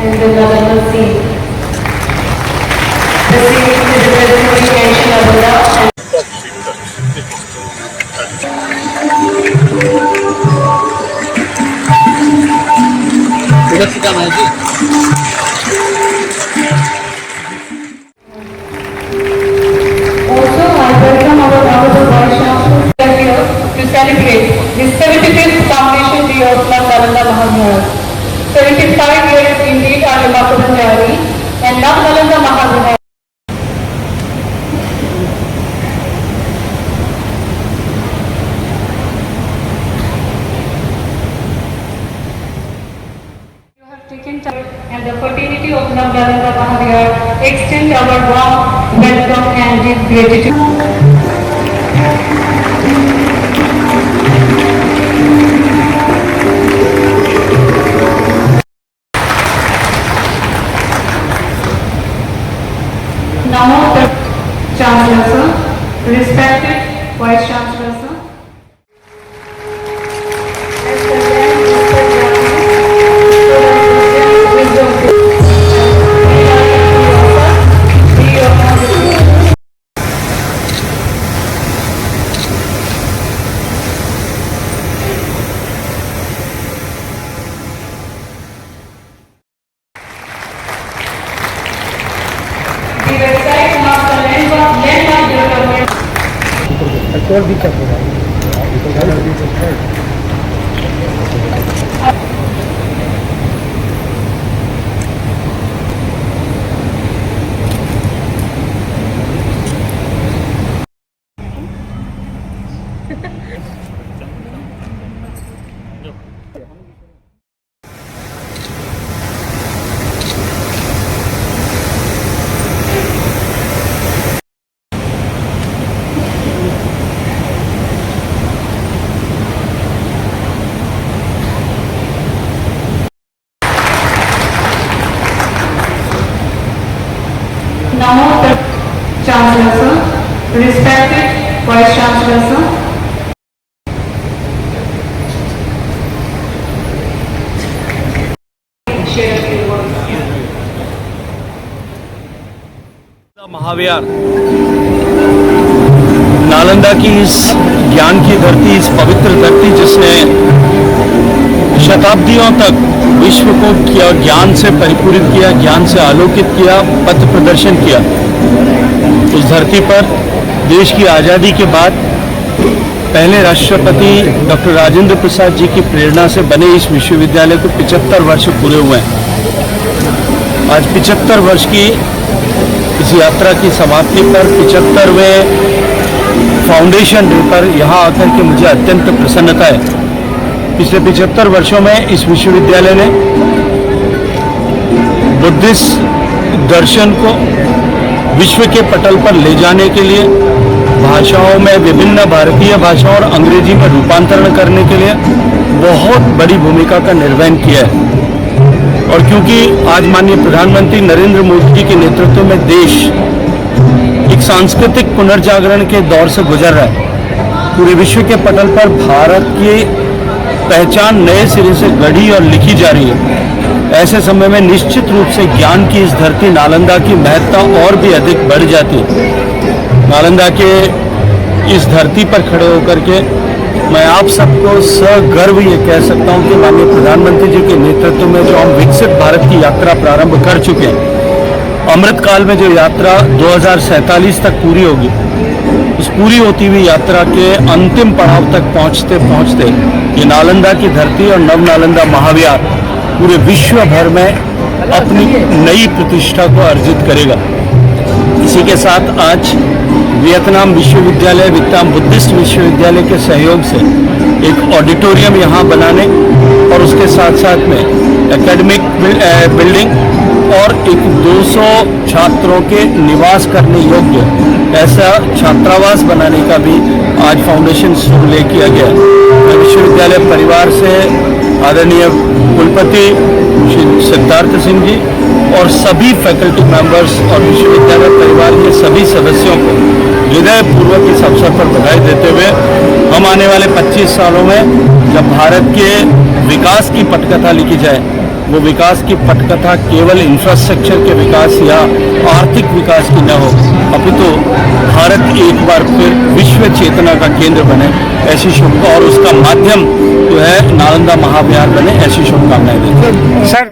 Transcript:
And the Nalanda Sea. The sea is the representation of love and also I welcome our Honorable Vice Chancellor here to celebrate the 75th Foundation Day of Nalanda Mahavihar. 75 years indeed are remarkable journey, and Nalanda Mahavihar. You have taken time, and the fraternity of Nalanda Mahavihar extend our warm welcome and deep gratitude. Now the Chancellor sir, respected Vice Chancellor sir. The website of the landmark development. Control भी कर रहा है because I have been heard. Now the Chancellor sir, respected Vice Chancellor sir. Share a few words. महाविहार नालंदा की इस ज्ञान की धरती, इस पवित्र धरती जिसने शताब्दियों तक विश्व को किया ज्ञान से परिपूरित किया, ज्ञान से आलोकित किया, पथ प्रदर्शन किया। उस धरती पर देश की आज़ादी के बाद पहले राष्ट्रपति डॉक्टर राजेंद्र प्रसाद जी की प्रेरणा से बने इस विश्वविद्यालय को 75 वर्ष पूरे हुए हैं। आज 75 वर्ष की इस यात्रा की समाप्ति पर 75वें फाउंडेशन डे पर यहाँ आकर के मुझे अत्यंत प्रसन्नता है। पिछले 75 वर्षों में इस विश्वविद्यालय ने बुद्धिस्ट दर्शन को विश्व के पटल पर ले जाने के लिए भाषाओं में, विभिन्न भारतीय भाषाओं और अंग्रेजी में रूपांतरण करने के लिए बहुत बड़ी भूमिका का निर्वहन किया है। और क्योंकि आज माननीय प्रधानमंत्री नरेंद्र मोदी जी के नेतृत्व में देश एक सांस्कृतिक पुनर्जागरण के दौर से गुजर रहा है, पूरे विश्व के पटल पर भारत की पहचान नए सिरे से गढ़ी और लिखी जा रही है। ऐसे समय में निश्चित रूप से ज्ञान की इस धरती नालंदा की महत्ता और भी अधिक बढ़ जाती है। नालंदा के इस धरती पर खड़े होकर के मैं आप सबको सगर्व ये कह सकता हूँ कि माननीय प्रधानमंत्री जी के नेतृत्व में जो हम विकसित भारत की यात्रा प्रारंभ कर चुके हैं, अमृत काल में जो यात्रा 2047 तक पूरी होगी, उस पूरी होती हुई यात्रा के अंतिम पड़ाव तक पहुँचते पहुँचते ये नालंदा की धरती और नव नालंदा महाविहार पूरे विश्व भर में अपनी नई प्रतिष्ठा को अर्जित करेगा। इसी के साथ आज वियतनाम विश्वविद्यालय, वियतनाम बुद्धिस्ट विश्वविद्यालय के सहयोग से एक ऑडिटोरियम यहाँ बनाने और उसके साथ साथ में एकेडमिक बिल्डिंग और एक 200 छात्रों के निवास करने योग्य ऐसा छात्रावास बनाने का भी आज फाउंडेशन शुरू किया गया। मैं विश्वविद्यालय परिवार से आदरणीय कुलपति श्री सिद्धार्थ सिंह जी और सभी फैकल्टी मेंबर्स और विश्वविद्यालय परिवार के सभी सदस्यों को हृदयपूर्वक इस अवसर पर बधाई देते हुए हम आने वाले 25 सालों में जब भारत के विकास की पटकथा लिखी जाए, वो विकास की पटकथा केवल इंफ्रास्ट्रक्चर के विकास या आर्थिक विकास की न हो, अपितु भारत एक बार फिर विश्व चेतना का केंद्र बने, ऐसी शुभ और उसका माध्यम जो है नालंदा महाविहार बने, ऐसी शुभकामनाएं देते हैं। सर